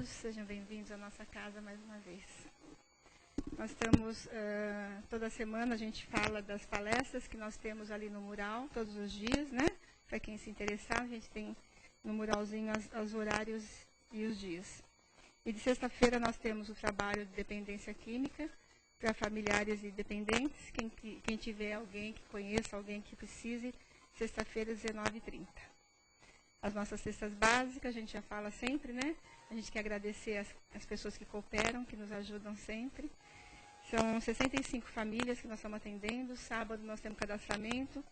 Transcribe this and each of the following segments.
todos, sejam bem-vindos à nossa casa mais uma vez. Nós estamos, toda semana a gente fala das palestras que nós temos ali no mural, todos os dias, né? Para quem se interessar, a gente tem no muralzinho os horários e os dias. E de sexta-feira nós temos o trabalho de dependência química para familiares e dependentes. Quem tiver alguém que conheça, alguém que precise, sexta-feira, 19h30. As nossas cestas básicas, a gente já fala sempre, né? A gente quer agradecer as pessoas que cooperam, que nos ajudam sempre. São 65 famílias que nós estamos atendendo. Sábado nós temos cadastramento.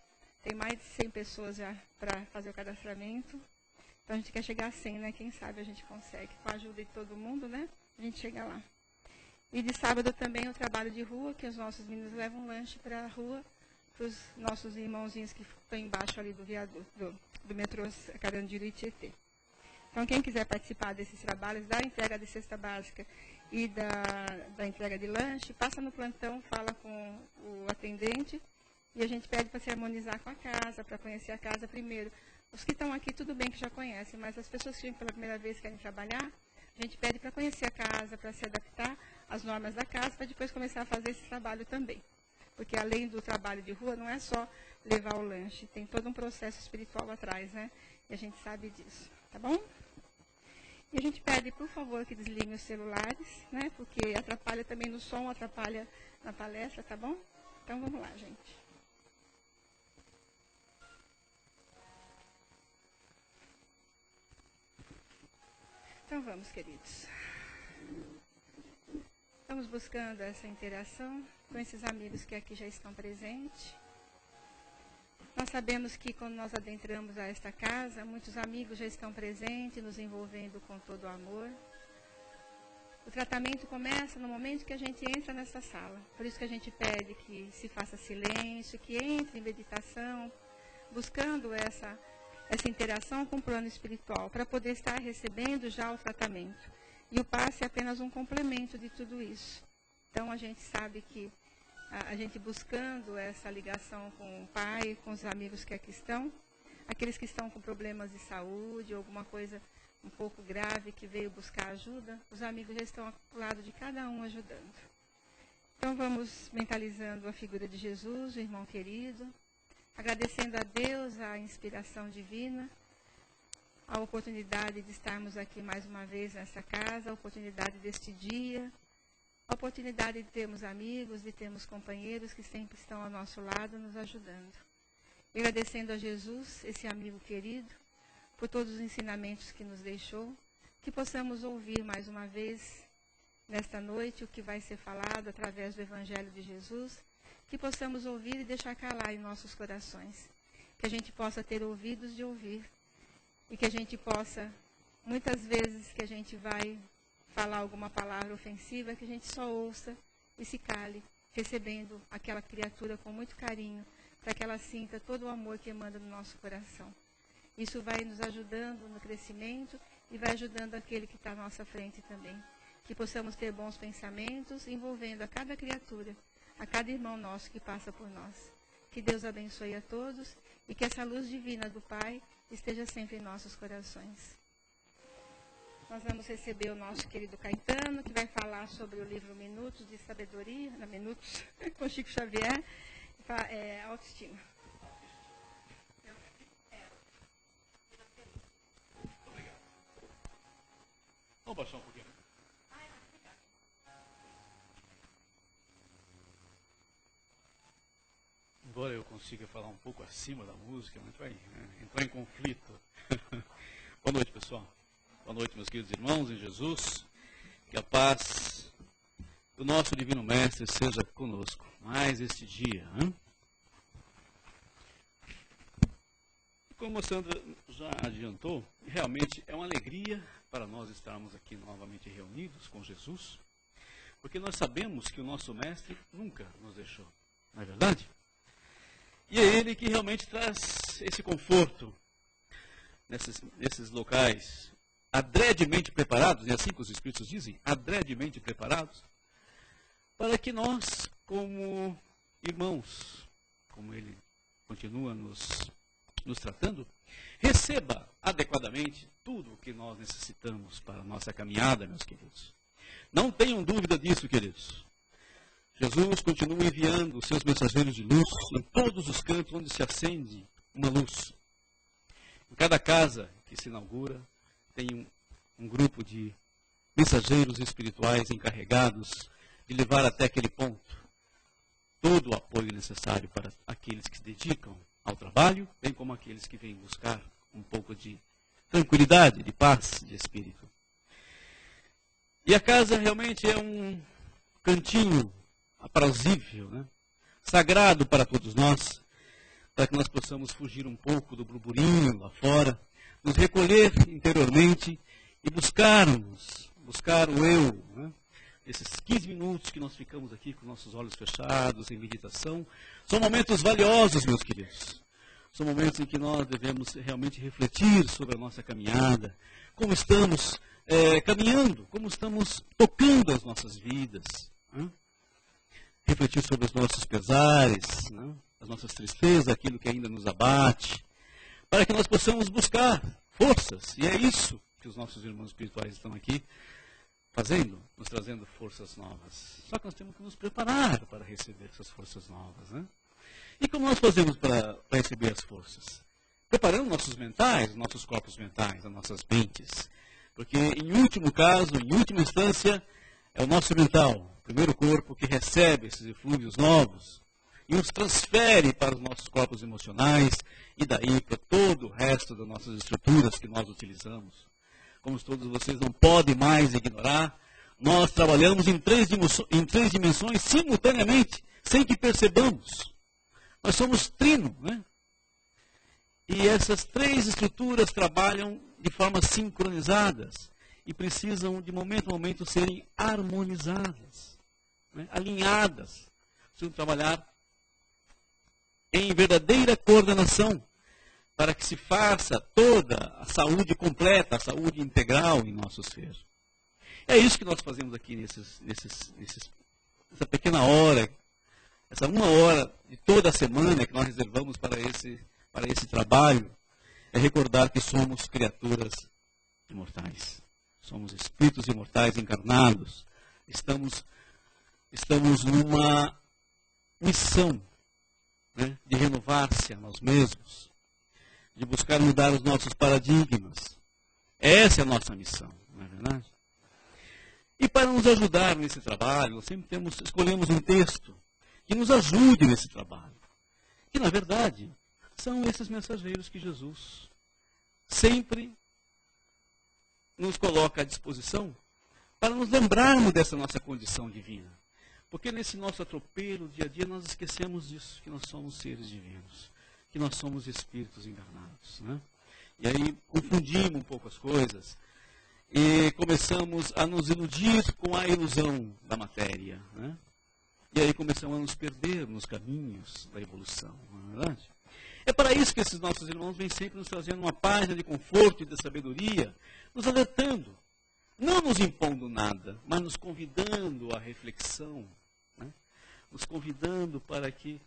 Tem mais de 100 pessoas já para fazer o cadastramento. Então a gente quer chegar a 100, né? Quem sabe a gente consegue. Com a ajuda de todo mundo, né? A gente chega lá. E de sábado também o trabalho de rua, que os nossos meninos levam um lanche para a rua, para os nossos irmãozinhos que estão embaixo ali do viaduto, do metrô Carandiru e Tietê. Então, quem quiser participar desses trabalhos, da entrega de cesta básica e da entrega de lanche, passa no plantão, fala com o atendente e a gente pede para se harmonizar com a casa, para conhecer a casa primeiro. Os que estão aqui, tudo bem que já conhecem, mas as pessoas que vêm pela primeira vez querem trabalhar, a gente pede para conhecer a casa, para se adaptar às normas da casa, para depois começar a fazer esse trabalho também. Porque além do trabalho de rua, não é só levar o lanche, tem todo um processo espiritual atrás, né? E a gente sabe disso, tá bom? E a gente pede, por favor, que desliguem os celulares, né? Porque atrapalha também no som, atrapalha na palestra, tá bom? Então vamos lá, gente. Então vamos, queridos. Estamos buscando essa interação com esses amigos que aqui já estão presentes. Nós sabemos que quando nós adentramos a esta casa, muitos amigos já estão presentes, nos envolvendo com todo o amor. O tratamento começa no momento que a gente entra nessa sala. Por isso que a gente pede que se faça silêncio, que entre em meditação, buscando essa interação com o plano espiritual, para poder estar recebendo já o tratamento. E o passe é apenas um complemento de tudo isso. Então, a gente sabe que a gente buscando essa ligação com o Pai, com os amigos que aqui estão, aqueles que estão com problemas de saúde, ou alguma coisa um pouco grave que veio buscar ajuda, os amigos já estão ao lado de cada um ajudando. Então, vamos mentalizando a figura de Jesus, o irmão querido, agradecendo a Deus a inspiração divina, a oportunidade de estarmos aqui mais uma vez nessa casa, a oportunidade deste dia, a oportunidade de termos amigos, de termos companheiros que sempre estão ao nosso lado nos ajudando. E agradecendo a Jesus, esse amigo querido, por todos os ensinamentos que nos deixou, que possamos ouvir mais uma vez nesta noite o que vai ser falado através do Evangelho de Jesus, que possamos ouvir e deixar calar em nossos corações, que a gente possa ter ouvidos de ouvir e que a gente possa, muitas vezes que a gente vai falar alguma palavra ofensiva, que a gente só ouça e se cale, recebendo aquela criatura com muito carinho, para que ela sinta todo o amor que emana no nosso coração. Isso vai nos ajudando no crescimento e vai ajudando aquele que está à nossa frente também. Que possamos ter bons pensamentos, envolvendo a cada criatura, a cada irmão nosso que passa por nós. Que Deus abençoe a todos e que essa luz divina do Pai esteja sempre em nossos corações. Nós vamos receber o nosso querido Caetano, que vai falar sobre o livro Minutos de Sabedoria, Minutos, com Chico Xavier, autoestima. Obrigado. Vamos baixar um pouquinho. Embora eu consiga falar um pouco acima da música, a gente vai entrar em conflito. Boa noite, pessoal. Boa noite, meus queridos irmãos em Jesus. Que a paz do nosso Divino Mestre seja conosco mais este dia. Como a Sandra já adiantou, realmente é uma alegria para nós estarmos aqui novamente reunidos com Jesus, porque nós sabemos que o nosso Mestre nunca nos deixou, não é verdade? E é Ele que realmente traz esse conforto nesses locais adredemente preparados, é assim que os Espíritos dizem, adredemente preparados, para que nós, como irmãos, como Ele continua nos tratando, receba adequadamente tudo o que nós necessitamos para a nossa caminhada, meus queridos. Não tenham dúvida disso, queridos. Jesus continua enviando os seus mensageiros de luz em todos os cantos onde se acende uma luz. Em cada casa que se inaugura, tem um grupo de mensageiros espirituais encarregados de levar até aquele ponto todo o apoio necessário para aqueles que se dedicam ao trabalho, bem como aqueles que vêm buscar um pouco de tranquilidade, de paz, de espírito. E a casa realmente é um cantinho aprazível, né? Sagrado para todos nós, para que nós possamos fugir um pouco do burburinho lá fora, nos recolher interiormente e buscar o eu, né? Esses 15 minutos que nós ficamos aqui com nossos olhos fechados, em meditação, são momentos valiosos, meus queridos. São momentos em que nós devemos realmente refletir sobre a nossa caminhada, como estamos caminhando, como estamos tocando as nossas vidas. Né? Refletir sobre os nossos pesares, né? As nossas tristezas, aquilo que ainda nos abate, para que nós possamos buscar forças. E é isso que os nossos irmãos espirituais estão aqui fazendo, nos trazendo forças novas. Só que nós temos que nos preparar para receber essas forças novas. Né? E como nós fazemos para receber as forças? Preparando nossos mentais, nossos corpos mentais, as nossas mentes. Porque, em último caso, em última instância, é o nosso mental, o primeiro corpo, que recebe esses eflúvios novos e os transfere para os nossos corpos emocionais e daí para todo o resto das nossas estruturas que nós utilizamos. Como todos vocês não podem mais ignorar, nós trabalhamos em três dimensões simultaneamente, sem que percebamos. Nós somos trino, né? E essas três estruturas trabalham de forma sincronizadas e precisam, de momento a momento, serem harmonizadas, né? Alinhadas. Precisam trabalhar em verdadeira coordenação, para que se faça toda a saúde completa, a saúde integral em nosso ser. É isso que nós fazemos aqui nessa pequena hora, essa 1 hora de toda a semana que nós reservamos para esse trabalho, é recordar que somos criaturas imortais. Somos espíritos imortais encarnados. Estamos numa missão, né, de renovar-se a nós mesmos, de buscar mudar os nossos paradigmas. Essa é a nossa missão, não é verdade? E para nos ajudar nesse trabalho, nós sempre escolhemos um texto que nos ajude nesse trabalho. Que, na verdade, são esses mensageiros que Jesus sempre nos coloca à disposição para nos lembrarmos dessa nossa condição divina. Porque nesse nosso atropelo, dia a dia, nós esquecemos disso, que nós somos seres divinos, que nós somos espíritos encarnados. Né? E aí confundimos um pouco as coisas e começamos a nos iludir com a ilusão da matéria. Né? E aí começamos a nos perder nos caminhos da evolução, não é verdade? É para isso que esses nossos irmãos vêm sempre nos trazendo uma página de conforto e de sabedoria, nos alertando, não nos impondo nada, mas nos convidando à reflexão, né? Nos convidando para que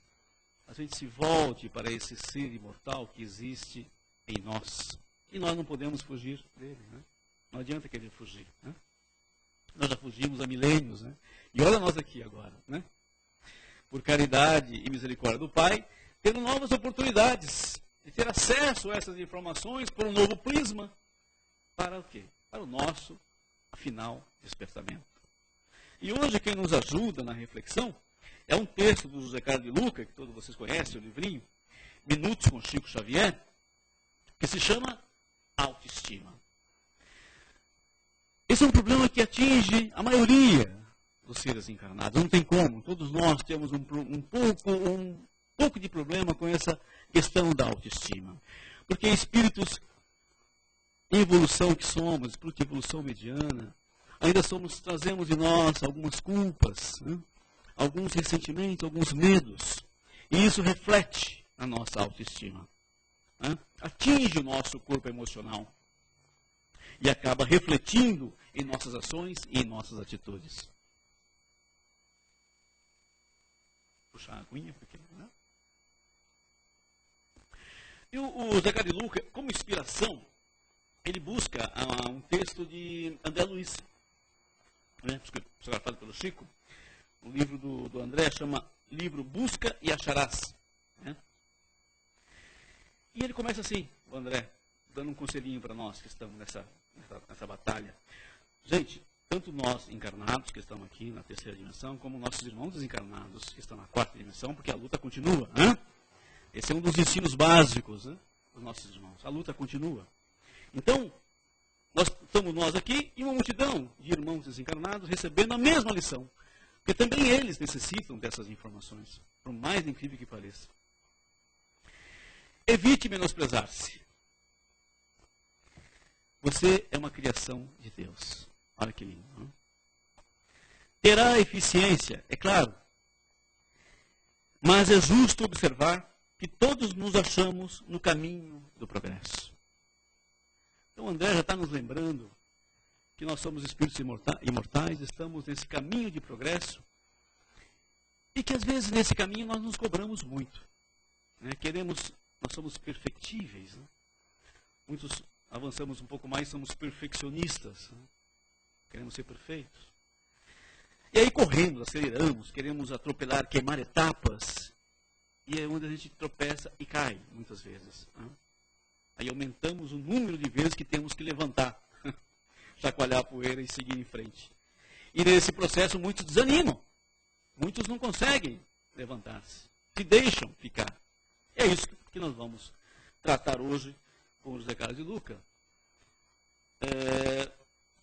a gente se volte para esse ser imortal que existe em nós. E nós não podemos fugir dele. Né? Não adianta querer fugir. Né? Nós já fugimos há milênios. Né? E olha nós aqui agora. Né? Por caridade e misericórdia do Pai, tendo novas oportunidades de ter acesso a essas informações por um novo prisma. Para o quê? Para o nosso, afinal, despertamento. E hoje quem nos ajuda na reflexão é um texto do José Carlos de Luca, que todos vocês conhecem, o livrinho, Minutos com Chico Xavier, que se chama autoestima. Esse é um problema que atinge a maioria dos seres encarnados. Não tem como. Todos nós temos um pouco de problema com essa questão da autoestima. Porque espíritos em evolução que somos, espírito de evolução mediana, ainda trazemos em nós algumas culpas, né? Alguns ressentimentos, alguns medos. E isso reflete a nossa autoestima. Né? Atinge o nosso corpo emocional. E acaba refletindo em nossas ações e em nossas atitudes. Puxar a aguinha, porque, né? E o Zé Carlos de Luca, como inspiração, ele busca um texto de André Luiz, né, pelo Chico. O livro do André chama livro Busca e Acharás. Né? E ele começa assim, o André, dando um conselhinho para nós que estamos nessa batalha. Gente, tanto nós encarnados que estamos aqui na terceira dimensão, como nossos irmãos desencarnados que estão na quarta dimensão, porque a luta continua. Né? Esse é um dos ensinos básicos, né, dos nossos irmãos. A luta continua. Então, estamos nós aqui e uma multidão de irmãos desencarnados recebendo a mesma lição. Porque também eles necessitam dessas informações, por mais incrível que pareça. Evite menosprezar-se. Você é uma criação de Deus. Olha que lindo. Não? Terá eficiência, é claro. Mas é justo observar que todos nos achamos no caminho do progresso. Então o André já está nos lembrando que nós somos espíritos imortais, estamos nesse caminho de progresso e que às vezes nesse caminho nós nos cobramos muito. Né? Nós somos perfectíveis. Né? Muitos avançamos um pouco mais, somos perfeccionistas. Né? Queremos ser perfeitos. E aí corremos, aceleramos, queremos atropelar, queimar etapas. E é onde a gente tropeça e cai, muitas vezes. Né? Aí aumentamos o número de vezes que temos que levantar, chacoalhar a poeira e seguir em frente. E nesse processo muitos desanimam. Muitos não conseguem levantar-se. Se deixam ficar. É isso que nós vamos tratar hoje com o José Carlos de Luca.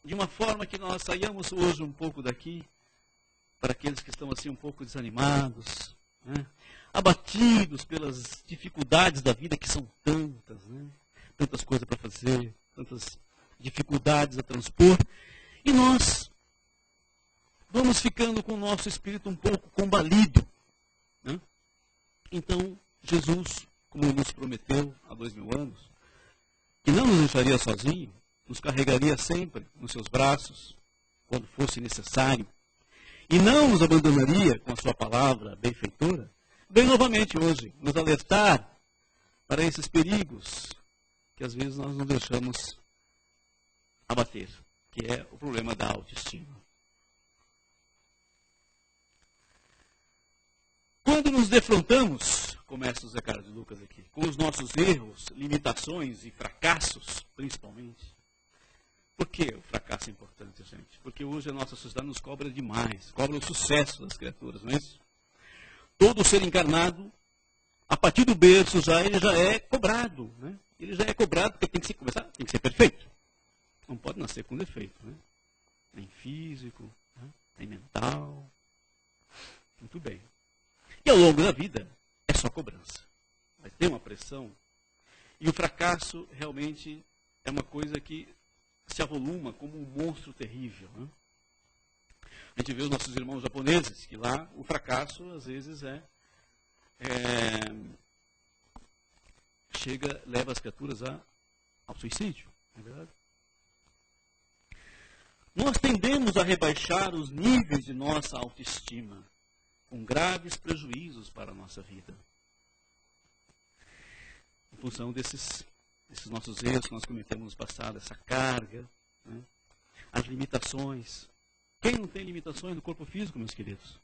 De uma forma que nós saiamos hoje um pouco daqui, para aqueles que estão assim um pouco desanimados, né? Abatidos pelas dificuldades da vida, que são tantas, né? Tantas coisas para fazer, tantas dificuldades a transpor, e nós vamos ficando com o nosso espírito um pouco combalido. Né? Então, Jesus, como nos prometeu há 2000 anos, que não nos deixaria sozinho, nos carregaria sempre nos seus braços, quando fosse necessário, e não nos abandonaria com a sua palavra benfeitora, vem novamente hoje nos alertar para esses perigos que às vezes nós não deixamos abater, que é o problema da autoestima. Quando nos defrontamos, começa o Zé Carlos de Lucas aqui, com os nossos erros, limitações e fracassos, principalmente. Por que o fracasso é importante, gente? Porque hoje a nossa sociedade nos cobra demais, cobra o sucesso das criaturas, não é isso? Todo ser encarnado, a partir do berço ele já é cobrado, né? Ele já é cobrado porque tem que ser perfeito. Não pode nascer com defeito, né? Nem físico, né? Nem mental. Muito bem. E ao longo da vida, é só cobrança. Vai ter uma pressão. E o fracasso realmente é uma coisa que se avoluma como um monstro terrível. Né? A gente vê os nossos irmãos japoneses, que lá o fracasso, às vezes, leva as criaturas ao suicídio. Não é verdade? Nós tendemos a rebaixar os níveis de nossa autoestima, com graves prejuízos para a nossa vida. Em função desses nossos erros que nós cometemos no passado, essa carga, né? As limitações. Quem não tem limitações no corpo físico, meus queridos?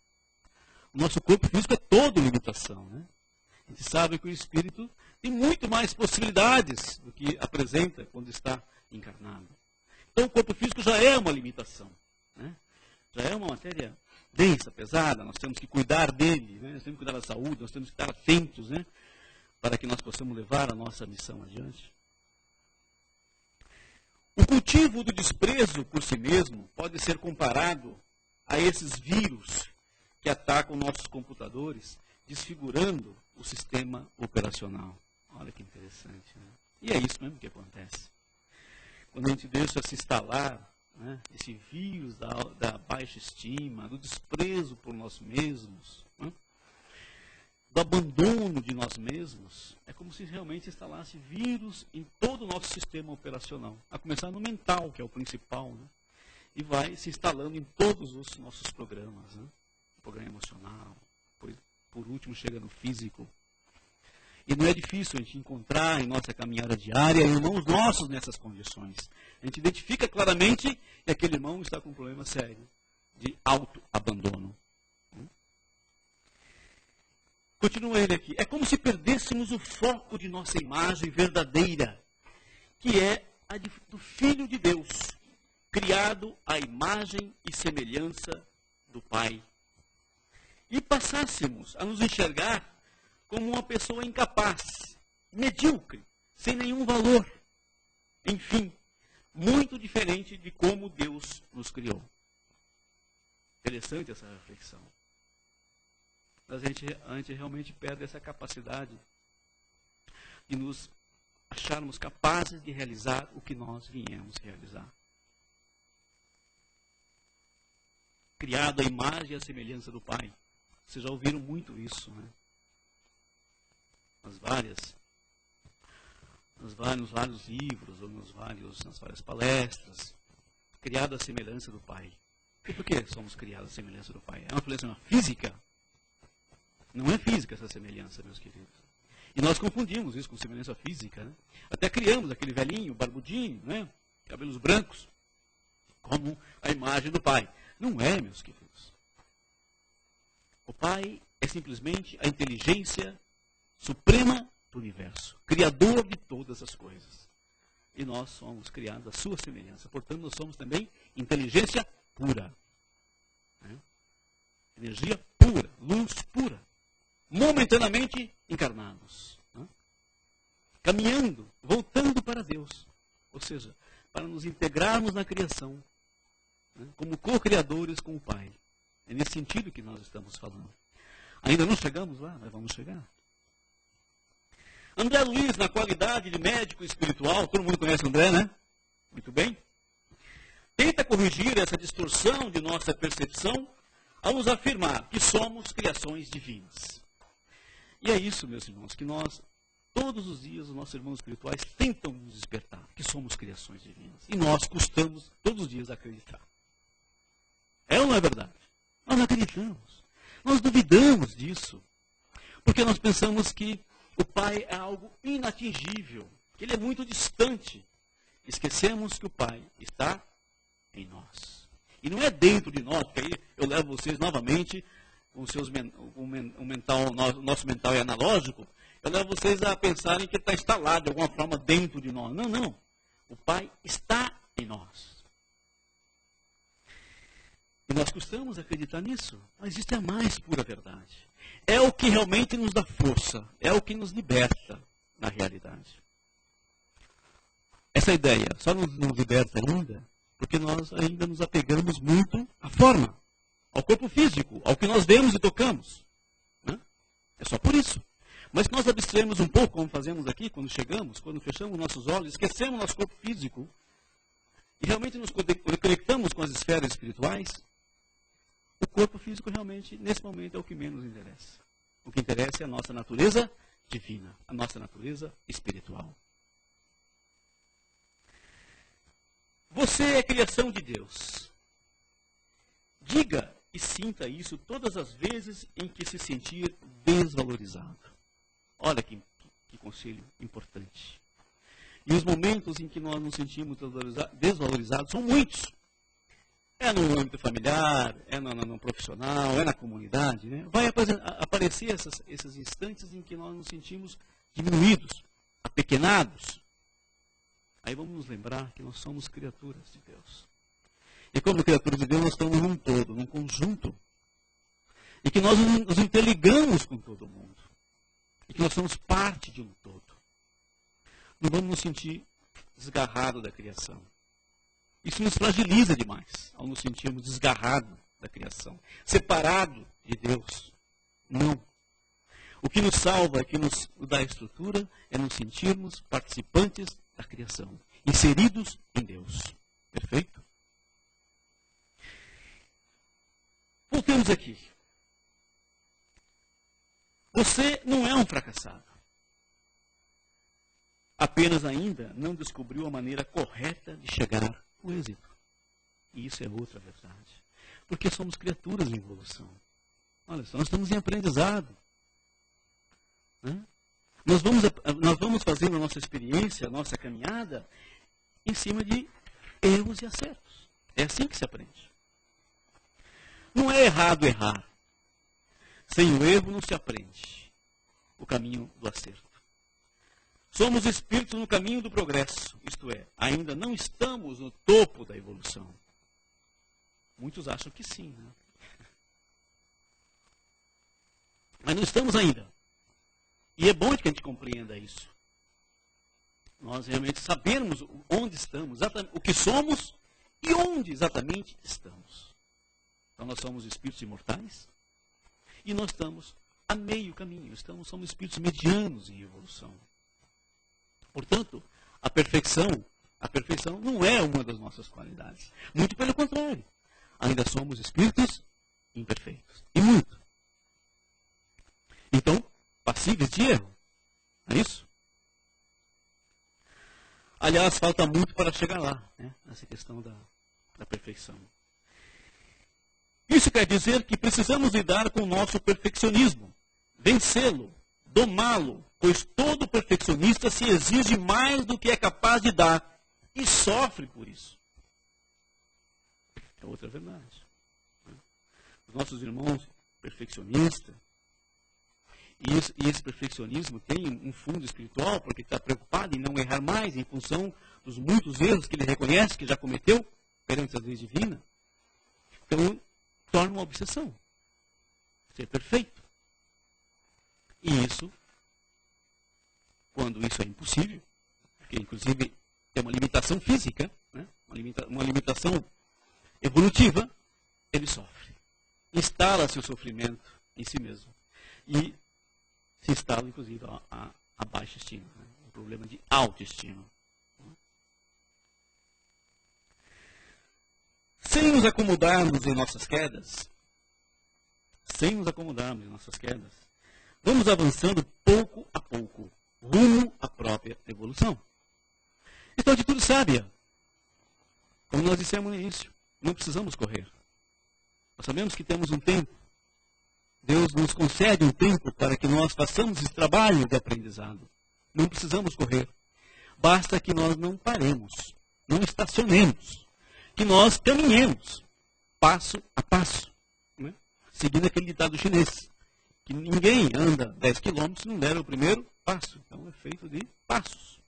O nosso corpo físico é todo limitação. Né? A gente sabe que o espírito tem muito mais possibilidades do que apresenta quando está encarnado. Então o corpo físico já é uma limitação. Né? Já é uma matéria densa, pesada, nós temos que cuidar dele, né? Nós temos que cuidar da saúde, nós temos que estar atentos, né? Para que nós possamos levar a nossa missão adiante. O cultivo do desprezo por si mesmo pode ser comparado a esses vírus que atacam nossos computadores, desfigurando o sistema operacional. Olha que interessante. Né? E é isso mesmo que acontece. Quando a gente deixa se instalar, né, esse vírus da baixa estima, do desprezo por nós mesmos, né, do abandono de nós mesmos, é como se realmente instalasse vírus em todo o nosso sistema operacional. A começar no mental, que é o principal, né, e vai se instalando em todos os nossos programas. Né, o programa emocional, por último chega no físico. E não é difícil a gente encontrar em nossa caminhada diária irmãos nossos nessas condições. A gente identifica claramente que aquele irmão está com um problema sério de autoabandono. Continua ele aqui. É como se perdêssemos o foco de nossa imagem verdadeira, que é a do Filho de Deus, criado à imagem e semelhança do Pai. E passássemos a nos enxergar como uma pessoa incapaz, medíocre, sem nenhum valor. Enfim, muito diferente de como Deus nos criou. Interessante essa reflexão. Mas a gente realmente perde essa capacidade de nos acharmos capazes de realizar o que nós viemos realizar. Criado à imagem e à semelhança do Pai. Vocês já ouviram muito isso, né? Nos vários livros, ou nas várias palestras. Criado à semelhança do Pai. E por que somos criados à semelhança do Pai? É uma semelhança física? Não é física essa semelhança, meus queridos. E nós confundimos isso com semelhança física, né? Até criamos aquele velhinho, barbudinho, né? Cabelos brancos, como a imagem do Pai. Não é, meus queridos. O Pai é simplesmente a inteligência suprema do universo, criador de todas as coisas. E nós somos criados à sua semelhança. Portanto, nós somos também inteligência pura. Né? Energia pura, luz pura. Momentaneamente encarnados. Né? Caminhando, voltando para Deus. Ou seja, para nos integrarmos na criação, né? Como co-criadores com o Pai. É nesse sentido que nós estamos falando. Ainda não chegamos lá, mas vamos chegar. André Luiz, na qualidade de médico espiritual, todo mundo conhece André, né? Muito bem. Tenta corrigir essa distorção de nossa percepção ao nos afirmar que somos criações divinas. E é isso, meus irmãos, que nós, todos os dias, os nossos irmãos espirituais tentam nos despertar, que somos criações divinas. E nós custamos, todos os dias, acreditar. É ou não é verdade? Nós não acreditamos. Nós duvidamos disso. Porque nós pensamos que o Pai é algo inatingível, que Ele é muito distante. Esquecemos que o Pai está em nós. E não é dentro de nós, porque aí eu levo vocês novamente, nosso mental é analógico, eu levo vocês a pensarem que ele está instalado de alguma forma dentro de nós. Não, não. O Pai está em nós. E nós costumamos acreditar nisso, mas isso é a mais pura verdade. É o que realmente nos dá força, é o que nos liberta na realidade. Essa ideia só nos liberta ainda porque nós ainda nos apegamos muito à forma, ao corpo físico, ao que nós vemos e tocamos. Né? É só por isso. Mas se nós abstrairmos um pouco, como fazemos aqui, quando chegamos, quando fechamos nossos olhos, esquecemos nosso corpo físico e realmente nos conectamos com as esferas espirituais, o corpo físico realmente, nesse momento, é o que menos interessa. O que interessa é a nossa natureza divina, a nossa natureza espiritual. Você é criação de Deus. Diga e sinta isso todas as vezes em que se sentir desvalorizado. Olha que conselho importante. E os momentos em que nós nos sentimos desvalorizados são muitos. É no âmbito familiar, é no profissional, é na comunidade. Né? Vai aparecer esses instantes em que nós nos sentimos diminuídos, apequenados. Aí vamos nos lembrar que nós somos criaturas de Deus. E como criaturas de Deus, nós estamos num todo, num conjunto. E que nós nos interligamos com todo mundo. E que nós somos parte de um todo. Não vamos nos sentir desgarrados da criação. Isso nos fragiliza demais, ao nos sentirmos desgarrados da criação. Separado de Deus. Não. O que nos salva, o que nos dá estrutura, é nos sentirmos participantes da criação. Inseridos em Deus. Perfeito? Voltemos aqui. Você não é um fracassado. Apenas ainda não descobriu a maneira correta de chegar ao êxito. E isso é outra verdade. Porque somos criaturas em evolução. Olha só, nós estamos em aprendizado. Né? Nós vamos fazendo a nossa experiência, a nossa caminhada, em cima de erros e acertos. É assim que se aprende. Não é errado errar. Sem o erro não se aprende o caminho do acerto. Somos espíritos no caminho do progresso, isto é, ainda não estamos no topo da evolução. Muitos acham que sim, né? Mas não estamos ainda. E é bom que a gente compreenda isso. Nós realmente sabemos onde estamos, o que somos e onde exatamente estamos. Então nós somos espíritos imortais e nós estamos a meio caminho, somos espíritos medianos em evolução. Portanto, a perfeição não é uma das nossas qualidades. Muito pelo contrário, ainda somos espíritos imperfeitos. E muito. Então, passíveis de erro. Não é isso? Aliás, falta muito para chegar lá, né? Nessa questão da perfeição. Isso quer dizer que precisamos lidar com o nosso perfeccionismo, vencê-lo, domá-lo, pois todo perfeccionista se exige mais do que é capaz de dar e sofre por isso. É outra verdade. Os nossos irmãos perfeccionistas, e esse perfeccionismo tem um fundo espiritual, porque está preocupado em não errar mais em função dos muitos erros que ele reconhece que já cometeu perante a lei divina. Então, torna uma obsessão ser perfeito. E isso, quando isso é impossível, porque inclusive tem uma limitação física, né? uma limitação evolutiva, ele sofre. Instala-se o sofrimento em si mesmo. E se instala, inclusive, a baixa estima, né? Um problema de autoestima. Sem nos acomodarmos em nossas quedas, vamos avançando pouco a pouco, rumo à própria evolução. Então, de tudo sábia, como nós dissemos no início, não precisamos correr. Nós sabemos que temos um tempo. Deus nos concede um tempo para que nós façamos esse trabalho de aprendizado. Não precisamos correr. Basta que nós não paremos, não estacionemos, que nós caminhemos, passo a passo, né? Seguindo aquele ditado chinês, que ninguém anda 10 quilômetros se não der o primeiro passo. Então é feito de passos.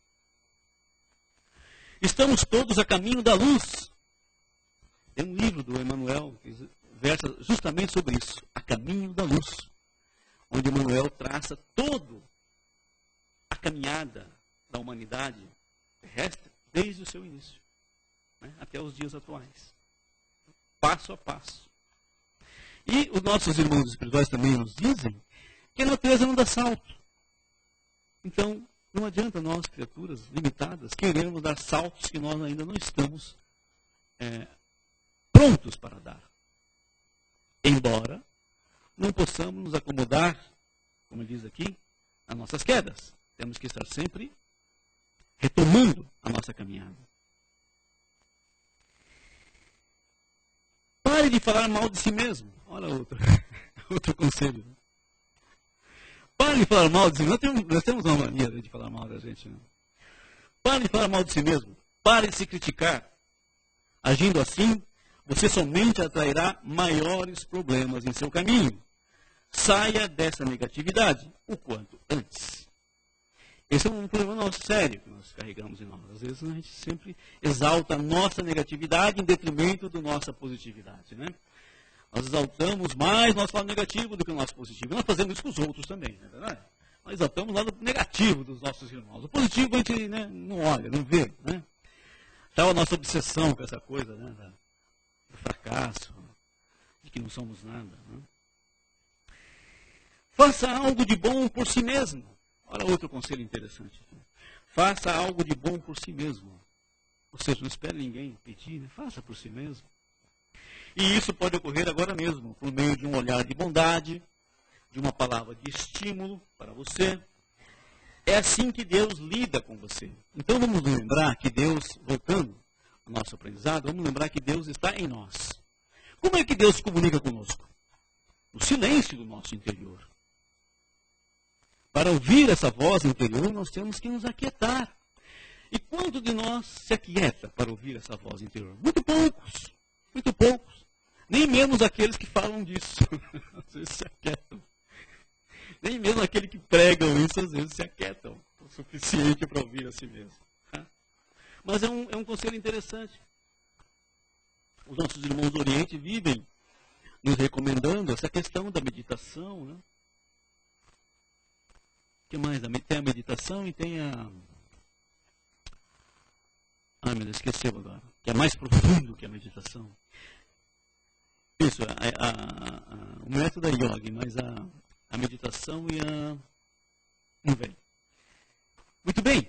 Estamos todos a caminho da luz. Tem um livro do Emmanuel que versa justamente sobre isso, a caminho da luz, onde Emmanuel traça toda a caminhada da humanidade terrestre desde o seu início, né, até os dias atuais, passo a passo. E os nossos irmãos espirituais também nos dizem que a natureza não dá salto. Então, não adianta nós, criaturas limitadas, querermos dar saltos que nós ainda não estamos prontos para dar. Embora não possamos nos acomodar, como diz aqui, às nossas quedas. Temos que estar sempre retomando a nossa caminhada. Pare de falar mal de si mesmo. Olha outro conselho. Pare de falar mal de si mesmo. Nós temos uma mania de falar mal da gente. Né? Pare de falar mal de si mesmo. Pare de se criticar. Agindo assim, você somente atrairá maiores problemas em seu caminho. Saia dessa negatividade o quanto antes. Esse é um problema nosso sério que nós carregamos em nós. Às vezes a gente sempre exalta a nossa negatividade em detrimento da nossa positividade. Né? Nós exaltamos mais nosso lado negativo do que o nosso positivo. Nós fazemos isso com os outros também, não é verdade? Nós exaltamos o lado negativo dos nossos irmãos. O positivo a gente não olha, não vê. Né? Então a nossa obsessão com essa coisa, né? Do fracasso, de que não somos nada. Né? Faça algo de bom por si mesmo. Olha outro conselho interessante. Faça algo de bom por si mesmo. Ou seja, não espere ninguém pedir, né? Faça por si mesmo. E isso pode ocorrer agora mesmo, por meio de um olhar de bondade, de uma palavra de estímulo para você. É assim que Deus lida com você. Então vamos lembrar que Deus, voltando ao nosso aprendizado, vamos lembrar que Deus está em nós. Como é que Deus se comunica conosco? No silêncio do nosso interior. Para ouvir essa voz interior, nós temos que nos aquietar. E quanto de nós se aquieta para ouvir essa voz interior? Muito poucos. Muito poucos. Nem mesmo aqueles que falam disso. Às vezes se aquietam. Nem mesmo aqueles que pregam isso, às vezes se aquietam. O suficiente para ouvir a si mesmo. Mas é um conselho interessante. Os nossos irmãos do Oriente vivem nos recomendando essa questão da meditação. Né? O que mais? Tem a meditação e tem a... Ai, meu Deus, esqueci agora. Que é mais profundo que a meditação. Isso, o método é yoga, mas a meditação e a... Não vem. Muito bem.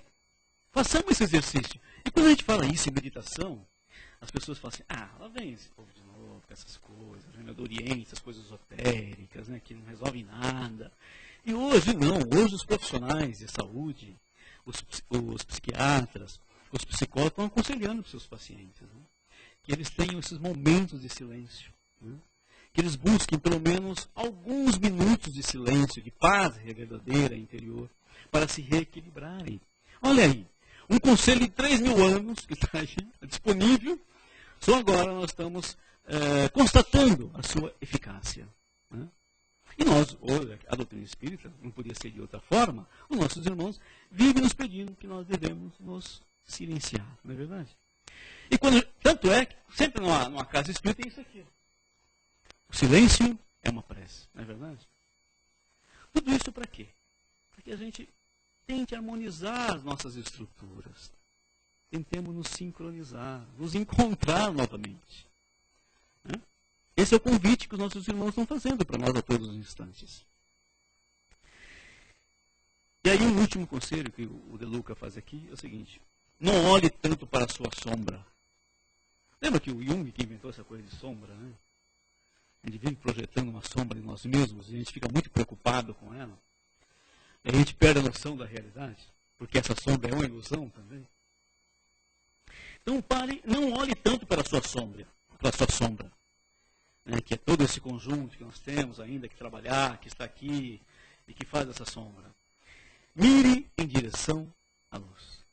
Façamos esse exercício. E quando a gente fala isso em meditação, as pessoas falam assim, lá vem esse povo de novo, com essas coisas, né, do Oriente, essas coisas esotéricas, né, que não resolvem nada. E hoje não, hoje os profissionais de saúde, os psiquiatras, os psicólogos estão aconselhando para os seus pacientes, né, que eles tenham esses momentos de silêncio, né, que eles busquem pelo menos alguns minutos de silêncio, de paz verdadeira interior, para se reequilibrarem. Olha aí, um conselho de 3.000 anos que está aí disponível, só agora nós estamos constatando a sua eficácia. Né? E nós, hoje, a doutrina espírita, não podia ser de outra forma, os nossos irmãos vivem nos pedindo que nós devemos nos silenciar, não é verdade? E tanto é que sempre numa casa espírita tem isso aqui. O silêncio é uma prece, não é verdade? Tudo isso para quê? Para que a gente tente harmonizar as nossas estruturas. Tentemos nos sincronizar, nos encontrar novamente. Né? Esse é o convite que os nossos irmãos estão fazendo para nós a todos os instantes. E aí um último conselho que o De Luca faz aqui é o seguinte: não olhe tanto para a sua sombra. Lembra que o Jung que inventou essa coisa de sombra, né? A gente vive projetando uma sombra em nós mesmos e a gente fica muito preocupado com ela. E a gente perde a noção da realidade, porque essa sombra é uma ilusão também. Então não olhe tanto para a sua sombra, né, que é todo esse conjunto que nós temos ainda que trabalhar, que está aqui e que faz essa sombra. Mire em direção à luz.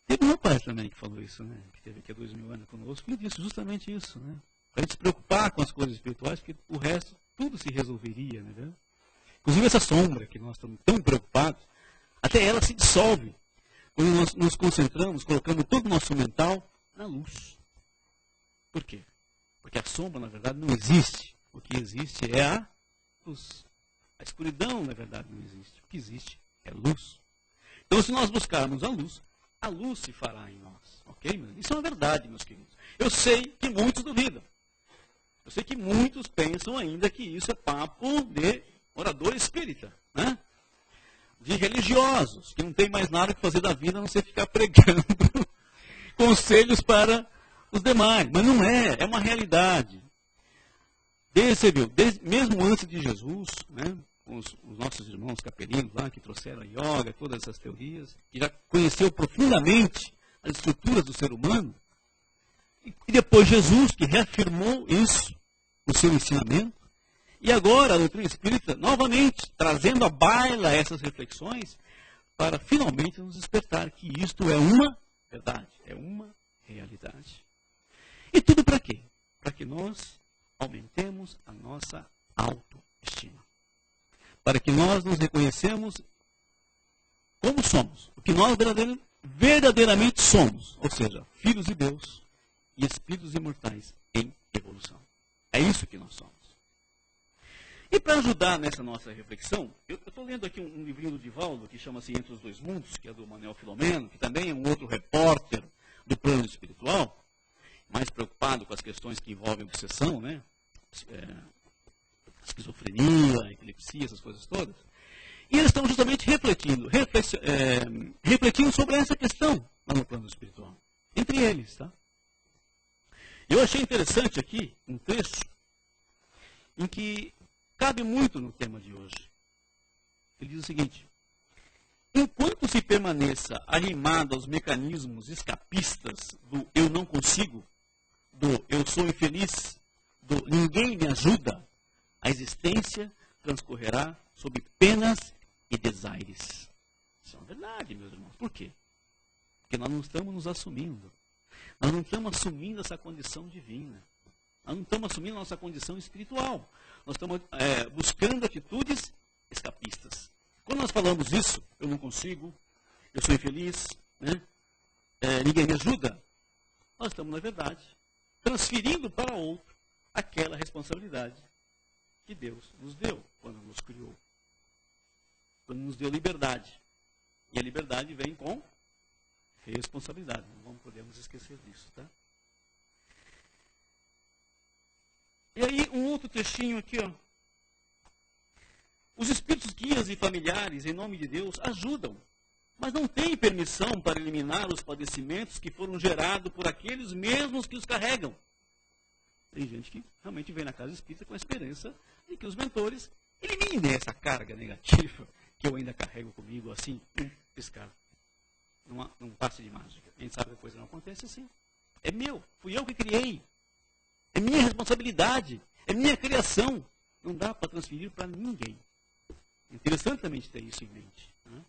Teve um rapaz também que falou isso, né, que teve aqui há 2.000 anos conosco, e disse justamente isso, né, para a gente se preocupar com as coisas espirituais, porque o resto tudo se resolveria, né? Inclusive essa sombra que nós estamos tão preocupados, até ela se dissolve quando nós nos concentramos, colocando todo o nosso mental na luz. Por quê? Porque a sombra, na verdade, não existe. O que existe é a luz. A escuridão, na verdade, não existe. O que existe é luz. Então, se nós buscarmos a luz se fará em nós. Ok? Isso é uma verdade, meus queridos. Eu sei que muitos duvidam. Eu sei que muitos pensam ainda que isso é papo de orador espírita, né? De religiosos, que não tem mais nada que fazer da vida a não ser ficar pregando conselhos para os demais. Mas não é, é uma realidade. Mesmo antes de Jesus, né, os nossos irmãos capelinos lá, que trouxeram a yoga, todas essas teorias, que já conheceu profundamente as estruturas do ser humano, e depois Jesus, que reafirmou isso no seu ensinamento, e agora a doutrina espírita, novamente, trazendo à baila essas reflexões, para finalmente nos despertar que isto é uma verdade, é uma realidade. E tudo para quê? Para que nós aumentemos a nossa autoestima. Para que nós nos reconhecemos como somos, o que nós verdadeiramente somos, ou seja, filhos de Deus e espíritos imortais em evolução. É isso que nós somos. E para ajudar nessa nossa reflexão, eu estou lendo aqui um livrinho do Divaldo, que chama-se Entre os Dois Mundos, que é do Manuel Filomeno, que também é um outro repórter do plano espiritual, mais preocupado com as questões que envolvem obsessão, né? Esquizofrenia, epilepsia, essas coisas todas. E eles estão justamente refletindo sobre essa questão lá no plano espiritual. Entre eles, tá? Eu achei interessante aqui um trecho em que cabe muito no tema de hoje. Ele diz o seguinte: enquanto se permaneça animado aos mecanismos escapistas do eu não consigo, do eu sou infeliz, do ninguém me ajuda, a existência transcorrerá sob penas e desaires. Isso é uma verdade, meus irmãos. Por quê? Porque nós não estamos nos assumindo. Nós não estamos assumindo essa condição divina. Nós não estamos assumindo a nossa condição espiritual. Nós estamos buscando atitudes escapistas. Quando nós falamos isso, eu não consigo, eu sou infeliz, né? Ninguém me ajuda, nós estamos, na verdade, transferindo para outro aquela responsabilidade que Deus nos deu quando nos criou. Quando nos deu liberdade. E a liberdade vem com responsabilidade. Não podemos esquecer disso, tá? E aí, um outro trechinho aqui, ó. Os espíritos guias e familiares, em nome de Deus, ajudam, mas não têm permissão para eliminar os padecimentos que foram gerados por aqueles mesmos que os carregam. Tem gente que realmente vem na casa espírita com a esperança de que os mentores eliminem essa carga negativa que eu ainda carrego comigo, assim, piscar. Num passe de mágica. A gente sabe que a coisa não acontece assim. É meu, fui eu que criei. É minha responsabilidade, é minha criação. Não dá para transferir para ninguém. É interessante também ter isso em mente. Né?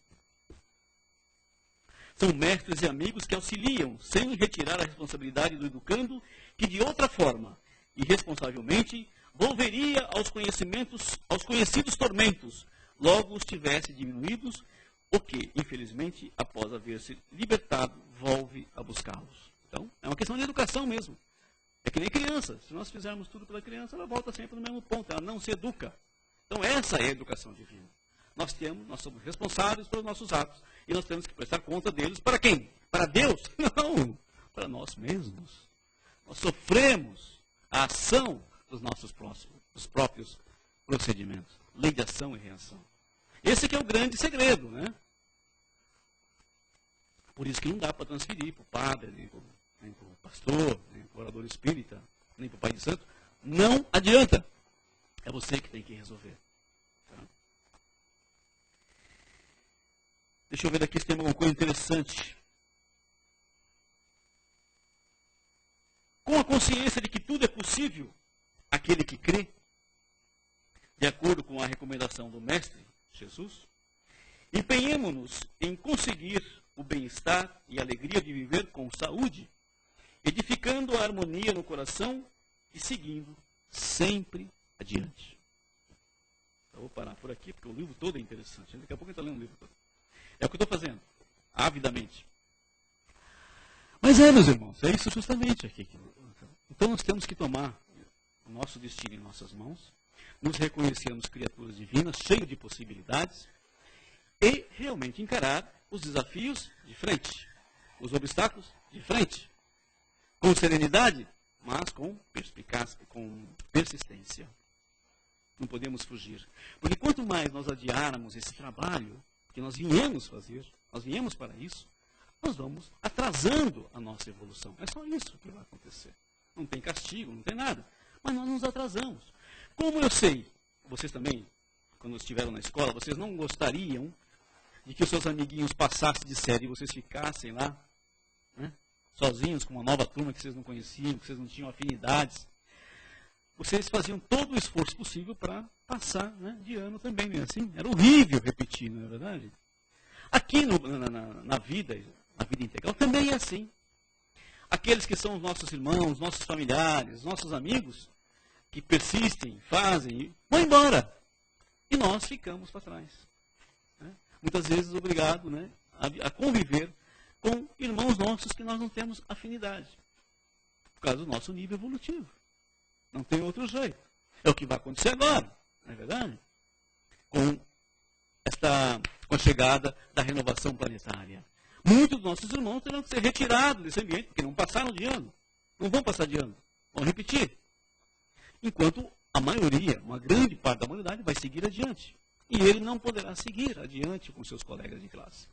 São mestres e amigos que auxiliam, sem retirar a responsabilidade do educando, que de outra forma, irresponsavelmente, volveria aos conhecidos tormentos, logo os tivesse diminuídos, o que, infelizmente, após haver-se libertado, volve a buscá-los. Então, é uma questão de educação mesmo. É que nem criança. Se nós fizermos tudo pela criança, ela volta sempre no mesmo ponto. Ela não se educa. Então, essa é a educação divina. Nós somos responsáveis pelos nossos atos. E nós temos que prestar conta deles para quem? Para Deus? Não. Para nós mesmos. Nós sofremos a ação dos nossos próprios procedimentos. Lei de ação e reação. Esse que é o grande segredo, né? Por isso que não dá para transferir para o padre, nem para o pastor, nem para o orador espírita, nem para o pai de santo. Não adianta. É você que tem que resolver. Tá? Deixa eu ver aqui se tem alguma coisa interessante. Com a consciência de que tudo é possível, aquele que crê, de acordo com a recomendação do Mestre Jesus, empenhemo-nos em conseguir o bem-estar e a alegria de viver com saúde, edificando a harmonia no coração e seguindo sempre adiante. Eu vou parar por aqui, porque o livro todo é interessante. Daqui a pouco a gente está lendo o livro todo. É o que eu estou fazendo, avidamente. Mas meus irmãos, é isso justamente aqui. Então nós temos que tomar o nosso destino em nossas mãos, nos reconhecermos criaturas divinas, cheias de possibilidades, e realmente encarar os desafios de frente, os obstáculos de frente, com serenidade, mas com perspicácia, com persistência. Não podemos fugir. Porque quanto mais nós adiarmos esse trabalho que nós viemos fazer, nós viemos para isso, nós vamos atrasando a nossa evolução. É só isso que vai acontecer. Não tem castigo, não tem nada. Mas nós nos atrasamos. Como eu sei, vocês também, quando estiveram na escola, vocês não gostariam de que os seus amiguinhos passassem de série e vocês ficassem lá, né, sozinhos, com uma nova turma que vocês não conheciam, que vocês não tinham afinidades. Vocês faziam todo o esforço possível para passar, né, de ano também, não é assim? Era horrível repetir, não é verdade? Aqui na vida integral também é assim. Aqueles que são os nossos irmãos, nossos familiares, nossos amigos, que persistem, fazem, vão embora. E nós ficamos para trás. Né? Muitas vezes obrigados, né, a conviver com irmãos nossos que nós não temos afinidade. Por causa do nosso nível evolutivo. Não tem outro jeito. É o que vai acontecer agora, não é verdade? Com a chegada da renovação planetária. Muitos dos nossos irmãos terão que ser retirados desse ambiente, porque não passaram de ano. Não vão passar de ano. Vão repetir. Enquanto a maioria, uma grande parte da humanidade, vai seguir adiante. E ele não poderá seguir adiante com seus colegas de classe.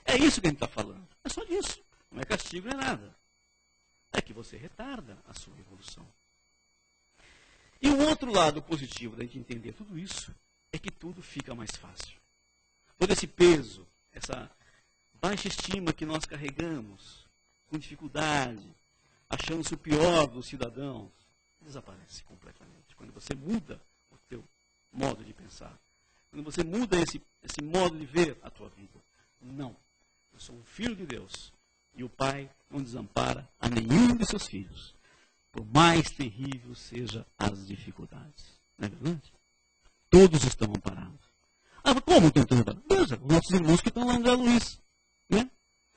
É isso que a gente está falando. É só disso. Não é castigo, não é nada. É que você retarda a sua evolução. E o outro lado positivo da gente entender tudo isso é que tudo fica mais fácil. Todo esse peso, essa baixa estima que nós carregamos, com dificuldade, achando-se o pior dos cidadãos, desaparece completamente. Quando você muda o teu modo de pensar. Quando você muda esse modo de ver a tua vida. Não. Eu sou um filho de Deus. E o Pai não desampara a nenhum de seus filhos. Por mais terrível sejam as dificuldades. Não é verdade? Todos estão amparados. Ah, mas como estão amparados? Veja, os nossos irmãos que estão lá no André Luiz, né?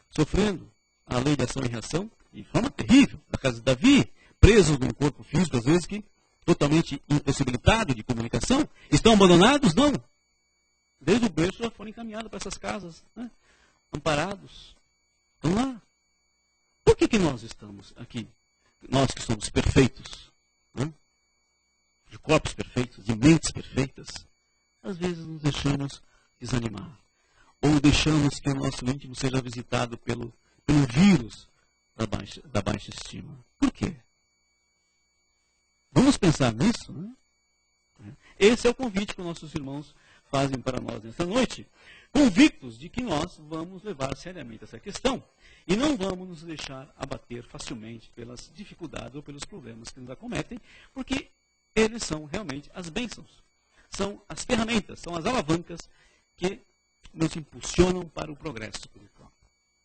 Sofrendo a lei de ação e reação de forma terrível. Na casa de Davi, presos num corpo físico, às vezes que totalmente impossibilitado de comunicação. Estão abandonados? Não. Desde o berço já foram encaminhados para essas casas, né? Amparados. Estão lá. Por que nós estamos aqui? Nós que somos perfeitos, né? De corpos perfeitos, de mentes perfeitas, às vezes nos deixamos desanimar. Ou deixamos que o nosso íntimo seja visitado pelo vírus da baixa estima. Por quê? Vamos pensar nisso, né? Esse é o convite que nossos irmãos fazem para nós nessa noite, convictos de que nós vamos levar seriamente essa questão e não vamos nos deixar abater facilmente pelas dificuldades ou pelos problemas que nos acometem, porque eles são realmente as bênçãos, são as ferramentas, são as alavancas que nos impulsionam para o progresso espiritual.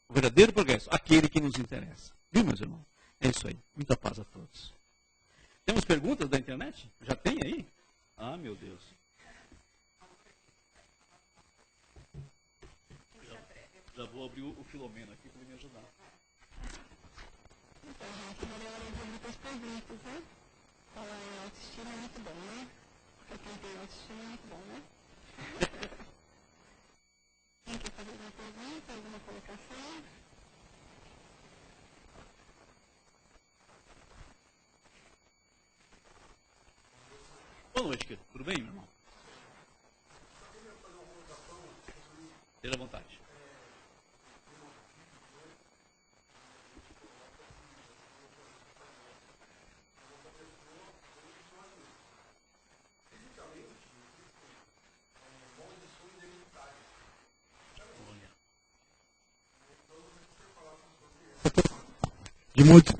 O verdadeiro progresso, aquele que nos interessa. Viu, meus irmãos? É isso aí. Muita paz a todos. Temos perguntas da internet? Já tem aí? Ah, meu Deus. Já vou abrir o Filomeno aqui para me ajudar. Então, gente, Maria Aurélia, muitas perguntas, né? Falar em autoestima é muito bom, né? Porque quem tem autoestima é muito bom, né? Quem quer fazer alguma pergunta, alguma colocação? Boa noite, querido. Tudo bem, meu irmão? Esteja à vontade. De muito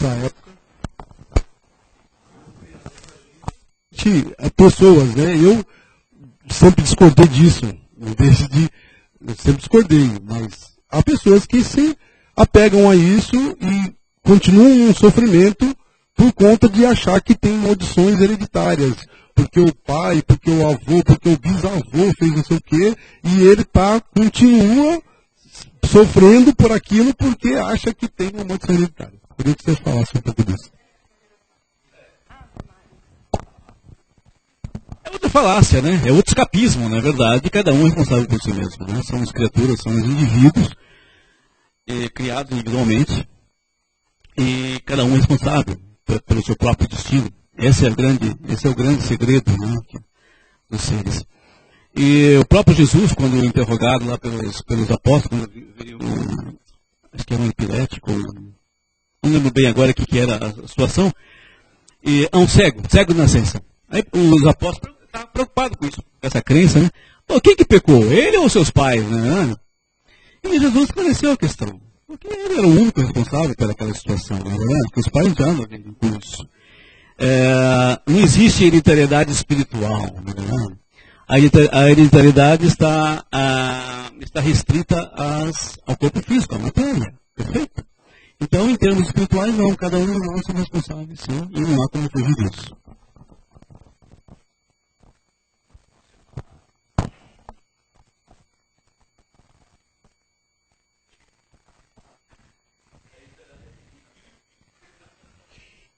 na época pessoas, né? Eu sempre discordei disso, eu sempre discordei, mas há pessoas que se apegam a isso e continuam um sofrimento por conta de achar que tem maldições hereditárias, porque o pai, porque o avô, porque o bisavô fez não sei o quê, e ele continua sofrendo por aquilo porque acha que tem uma maldição hereditária. Queria que vocês falassem um pouco disso. É outra falácia, né? É outro escapismo, na verdade. Cada um é responsável por si mesmo, né? Somos criaturas, somos indivíduos criados individualmente e cada um é responsável pelo seu próprio destino. Esse é o grande segredo, né, dos seres. E o próprio Jesus, quando interrogado lá pelos apóstolos, acho que era um epilético, não lembro bem agora o que era a situação, e é um cego de nascença. Aí os apóstolos estavam preocupados com isso, com essa crença, né? Pô, quem que pecou? Ele ou seus pais, né? E Jesus esclareceu a questão, porque ele era o único responsável pelaquela situação, né? Porque os pais não tinham nada com isso. Não existe hereditariedade espiritual, né? A hereditariedade está restrita ao corpo físico, à matéria. Perfeito? Então, em termos espirituais, não. Cada um de nós é responsável, sim, e não há como fugir disso.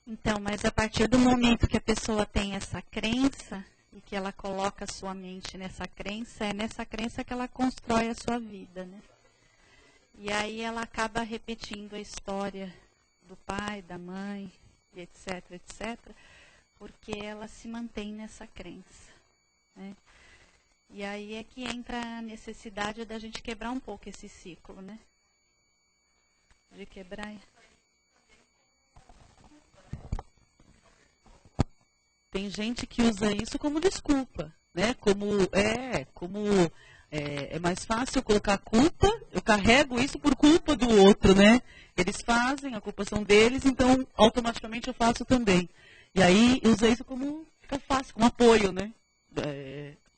Então, mas a partir do momento que a pessoa tem essa crença e que ela coloca a sua mente nessa crença, é nessa crença que ela constrói a sua vida, né? E aí ela acaba repetindo a história do pai, da mãe, etc, etc, porque ela se mantém nessa crença, né? E aí é que entra a necessidade da gente quebrar um pouco esse ciclo, né? De quebrar. Tem gente que usa isso como desculpa, né? É mais fácil colocar culpa, eu carrego isso por culpa do outro, né? Eles fazem, a culpa são deles, então automaticamente eu faço também. E aí eu usei isso como, fica fácil, como apoio, né?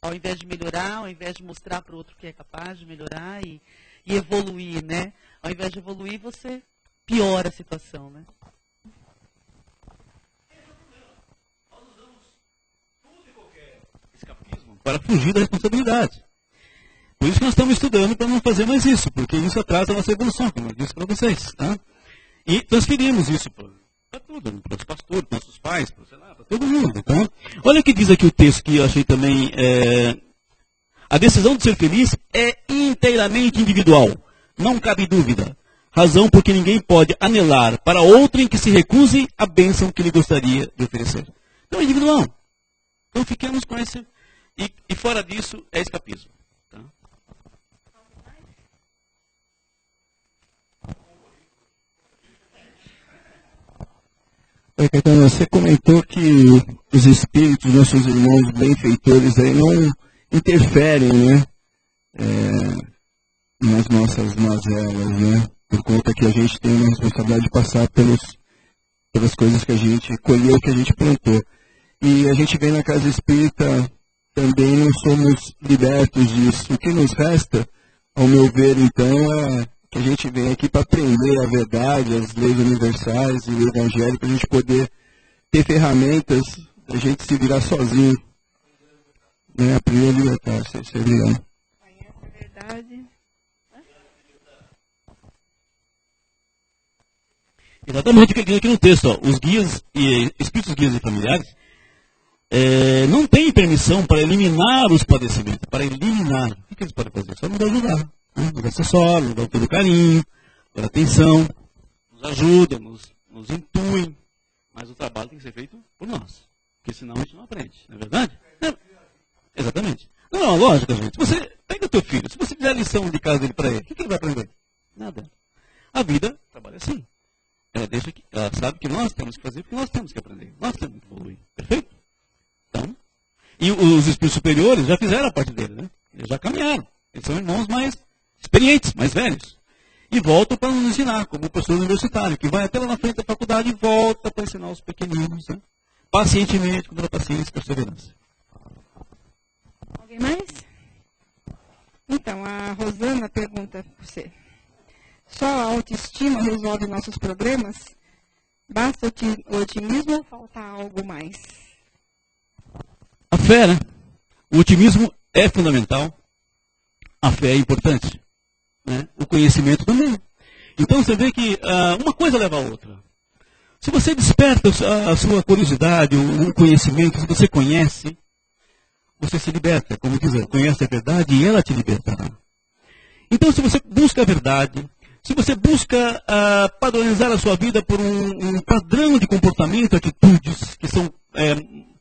Ao invés de melhorar, ao invés de mostrar para o outro que é capaz de melhorar e evoluir, né? Ao invés de evoluir, você piora a situação, né? Escapismo para fugir da responsabilidade. Por isso que nós estamos estudando para não fazer mais isso, porque isso atrasa a nossa evolução, como eu disse para vocês. Tá? E transferimos isso para tudo, para os pastores, para os nossos pais, para todo mundo. Tá? Olha o que diz aqui o texto que eu achei também. A decisão de ser feliz é inteiramente individual. Não cabe dúvida. Razão porque ninguém pode anelar para outrem que se recuse a bênção que lhe gostaria de oferecer. Então é individual. Então fiquemos com esse. E fora disso é escapismo. Tá? Oi, Caetano, você comentou que os espíritos, nossos irmãos benfeitores aí não interferem, né? Nas nossas mazelas, né? Por conta que a gente tem uma responsabilidade de passar pelas coisas que a gente colheu, que a gente plantou. E a gente vem na casa espírita, também não somos libertos disso. O que nos resta, ao meu ver, então, é que a gente vem aqui para aprender a verdade, as leis universais e o evangelho, para a gente poder ter ferramentas, a gente se virar sozinho. Né? Aprender a libertar, ser virando. Conhece a verdade. Exatamente o que diz aqui no texto. Ó. Os guias, espíritos guias e familiares, não têm permissão para eliminar os padecimentos. Para eliminar. O que eles podem fazer? Só nos ajudar. Né? Nos acessórios, nos dão todo carinho, toda atenção, nos ajudam, nos intuem. Mas o trabalho tem que ser feito por nós. Porque senão a gente não aprende. Não é verdade? Exatamente. Não, lógico, gente. Você pega o teu filho. Se você fizer a lição de casa dele para ele, o que ele vai aprender? Nada. A vida trabalha assim. Ela sabe que nós temos que fazer porque nós temos que aprender. Nós temos que evoluir. Perfeito? Então, e os espíritos superiores já fizeram a parte deles, né? Eles já caminharam. Eles são irmãos mais experientes, mais velhos. E voltam para nos ensinar, como o professor universitário, que vai até lá na frente da faculdade e volta para ensinar os pequeninos, né? Pacientemente, com toda paciência e perseverança. Alguém mais? Então, a Rosana pergunta para você. Só a autoestima resolve nossos problemas? Basta o otimismo ou falta algo mais? A fé, né? O otimismo é fundamental. A fé é importante. Né? O conhecimento também. Então você vê que uma coisa leva a outra. Se você desperta a sua curiosidade, o conhecimento, se você conhece, você se liberta. Como diz, conhece a verdade e ela te libertará. Então se você busca a verdade, se você busca padronizar a sua vida por um padrão de comportamento, atitudes que são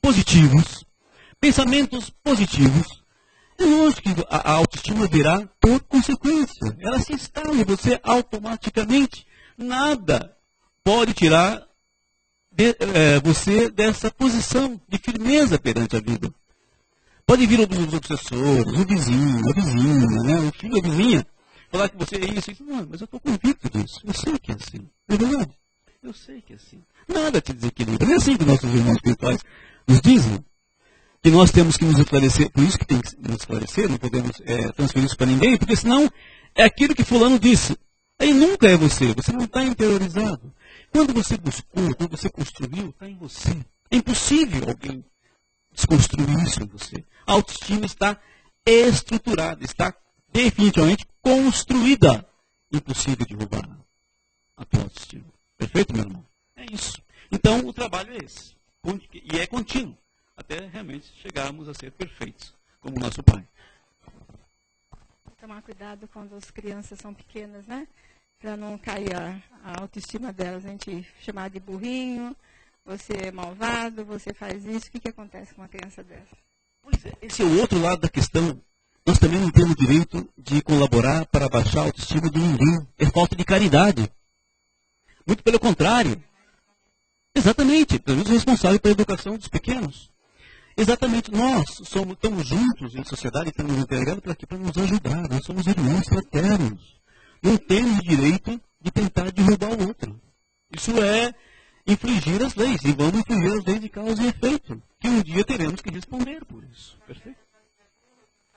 positivos, pensamentos positivos, é lógico que a autoestima virá por consequência. Ela se instala em você automaticamente. Nada pode tirar você dessa posição de firmeza perante a vida. Pode vir os obsessores, o vizinho, a vizinha, né? O filho, a vizinha, falar que você é isso. Não, mas eu estou convicto disso. Eu sei que é assim. Não é verdade? Eu sei que é assim. Nada te desequilibra. Não é assim que nossos irmãos espirituais nos dizem. Que nós temos que nos esclarecer. Por isso que tem que nos esclarecer. Não podemos transferir isso para ninguém. Porque senão é aquilo que fulano disse. Aí nunca é você. Você não está interiorizado. Quando você buscou, quando você construiu, está em você. É impossível alguém desconstruir isso em você. A autoestima está estruturada. Está definitivamente construída. Impossível derrubar a tua autoestima. Perfeito, meu irmão? É isso. Então, o trabalho é esse. E é contínuo. Até realmente chegarmos a ser perfeitos, como nosso Pai. Tomar cuidado quando as crianças são pequenas, né? Para não cair a autoestima delas. A gente chamar de burrinho, você é malvado, você faz isso. O que acontece com uma criança dessa? Pois é, esse é o outro lado da questão. Nós também não temos direito de colaborar para baixar a autoestima de ninguém. É falta de caridade. Muito pelo contrário. Exatamente. Nós somos responsáveis pela educação dos pequenos. Exatamente. Nós estamos juntos em sociedade, estamos integrados para nos ajudar. Nós somos irmãos fraternos. Não temos direito de tentar derrubar o Isso é infligir as leis, e vamos infligir as leis de causa e efeito, que um dia teremos que responder por isso. Perfeito?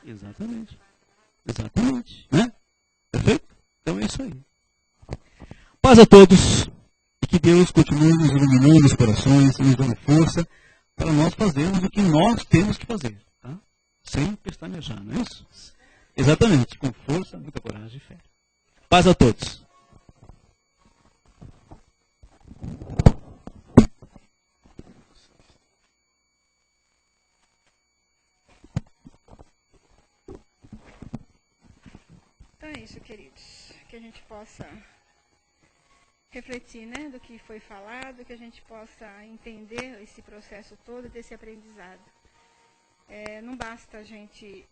Exatamente. Exatamente. Né? Perfeito? Então é isso aí. Paz a todos, e que Deus continue nos iluminando os corações, nos dando força, para nós fazermos o que nós temos que fazer. Tá? Sem pestanejar, não é isso? Exatamente. Com força, muita coragem e fé. Paz a todos. Então é isso, queridos. Que a gente possa refletir, né, do que foi falado, que a gente possa entender esse processo todo desse aprendizado. Não basta a gente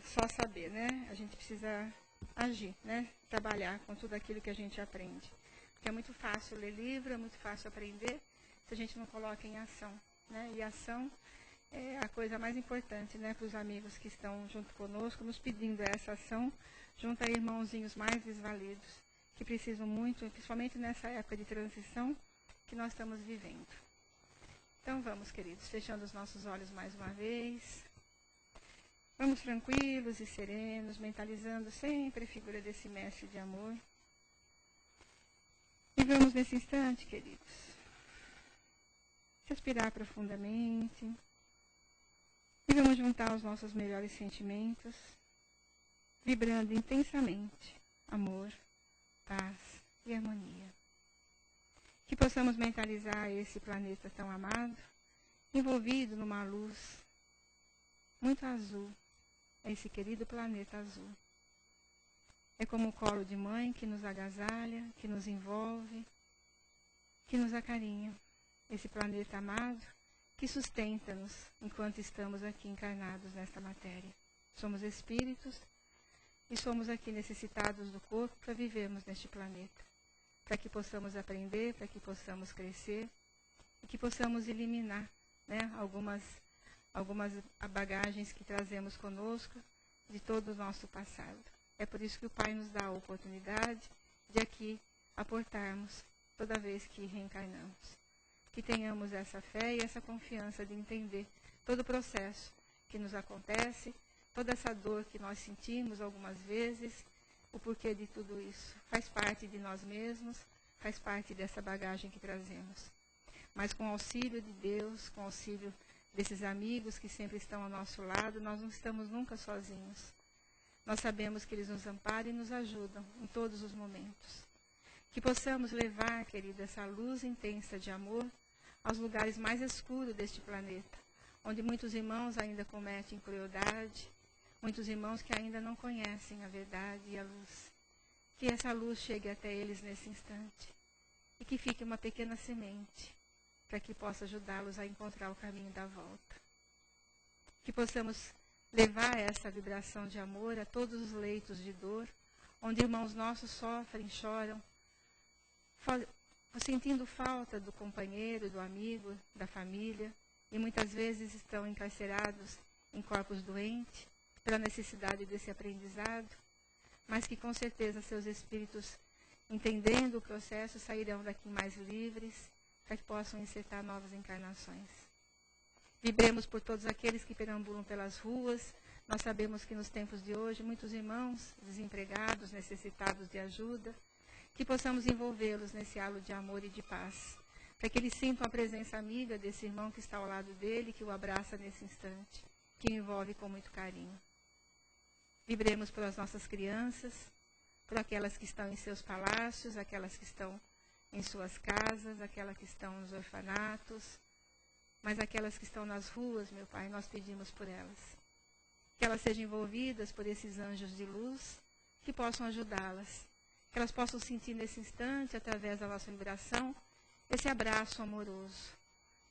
só saber, né? A gente precisa agir, né? Trabalhar com tudo aquilo que a gente aprende. Porque é muito fácil ler livro, é muito fácil aprender, se a gente não coloca em ação, né? E ação é a coisa mais importante, né, para os amigos que estão junto conosco, nos pedindo essa ação, junto a irmãozinhos mais desvalidos, que precisam muito, principalmente nessa época de transição que nós estamos vivendo. Então vamos, queridos, fechando os nossos olhos mais uma vez. Vamos tranquilos e serenos, mentalizando sempre a figura desse mestre de amor. E vamos nesse instante, queridos, respirar profundamente. E vamos juntar os nossos melhores sentimentos, vibrando intensamente amor, paz e harmonia. Que possamos mentalizar esse planeta tão amado, envolvido numa luz muito azul, esse querido planeta azul. É como o colo de mãe que nos agasalha, que nos envolve, que nos acarinha. Esse planeta amado que sustenta-nos enquanto estamos aqui encarnados nesta matéria. Somos espíritos e somos aqui necessitados do corpo para vivermos neste planeta. Para que possamos aprender, para que possamos crescer e que possamos eliminar, né, algumas bagagens que trazemos conosco de todo o nosso passado. É por isso que o Pai nos dá a oportunidade de aqui aportarmos toda vez que reencarnamos. Que tenhamos essa fé e essa confiança de entender todo o processo que nos acontece, toda essa dor que nós sentimos algumas vezes, o porquê de tudo isso. Faz parte de nós mesmos, faz parte dessa bagagem que trazemos. Mas com o auxílio de Deus, com o auxílio desses amigos que sempre estão ao nosso lado, nós não estamos nunca sozinhos. Nós sabemos que eles nos amparam e nos ajudam em todos os momentos. Que possamos levar, querido, essa luz intensa de amor aos lugares mais escuros deste planeta, onde muitos irmãos ainda cometem crueldade, muitos irmãos que ainda não conhecem a verdade e a luz. Que essa luz chegue até eles nesse instante e que fique uma pequena semente para que possa ajudá-los a encontrar o caminho da volta. Que possamos levar essa vibração de amor a todos os leitos de dor, onde irmãos nossos sofrem, choram, sentindo falta do companheiro, do amigo, da família, e muitas vezes estão encarcerados em corpos doentes, pela necessidade desse aprendizado, mas que com certeza seus espíritos, entendendo o processo, sairão daqui mais livres, para que possam encetar novas encarnações. Vibremos por todos aqueles que perambulam pelas ruas. Nós sabemos que nos tempos de hoje, muitos irmãos desempregados, necessitados de ajuda, que possamos envolvê-los nesse halo de amor e de paz, para que eles sintam a presença amiga desse irmão que está ao lado dele, que o abraça nesse instante, que o envolve com muito carinho. Vibremos pelas nossas crianças, por aquelas que estão em seus palácios, aquelas que estão em suas casas, aquelas que estão nos orfanatos, mas aquelas que estão nas ruas, meu Pai, nós pedimos por elas. Que elas sejam envolvidas por esses anjos de luz, que possam ajudá-las. Que elas possam sentir nesse instante, através da nossa vibração, esse abraço amoroso,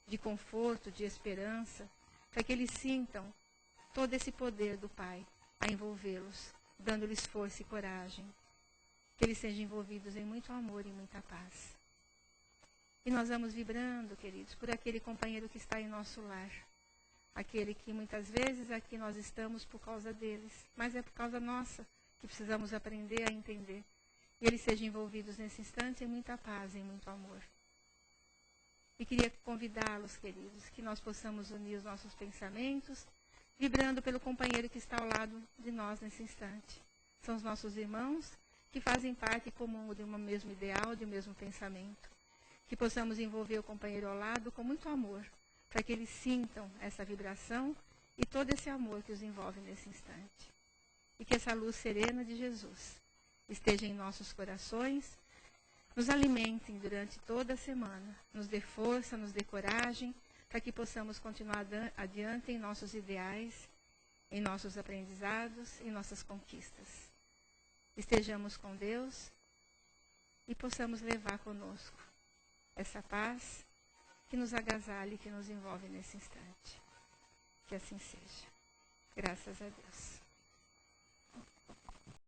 de conforto, de esperança, para que eles sintam todo esse poder do Pai a envolvê-los, dando-lhes força e coragem. Que eles sejam envolvidos em muito amor e muita paz. E nós vamos vibrando, queridos, por aquele companheiro que está em nosso lar. Aquele que muitas vezes aqui nós estamos por causa deles, mas é por causa nossa que precisamos aprender a entender e eles sejam envolvidos nesse instante em muita paz, em muito amor. E queria convidá-los, queridos, que nós possamos unir os nossos pensamentos, vibrando pelo companheiro que está ao lado de nós nesse instante. São os nossos irmãos que fazem parte comum de um mesmo ideal, de um mesmo pensamento. Que possamos envolver o companheiro ao lado com muito amor, para que eles sintam essa vibração e todo esse amor que os envolve nesse instante. E que essa luz serena de Jesus esteja em nossos corações, nos alimentem durante toda a semana, nos dê força, nos dê coragem, para que possamos continuar adiante em nossos ideais, em nossos aprendizados, em nossas conquistas. Estejamos com Deus e possamos levar conosco essa paz que nos agasalha e que nos envolve nesse instante. Que assim seja. Graças a Deus.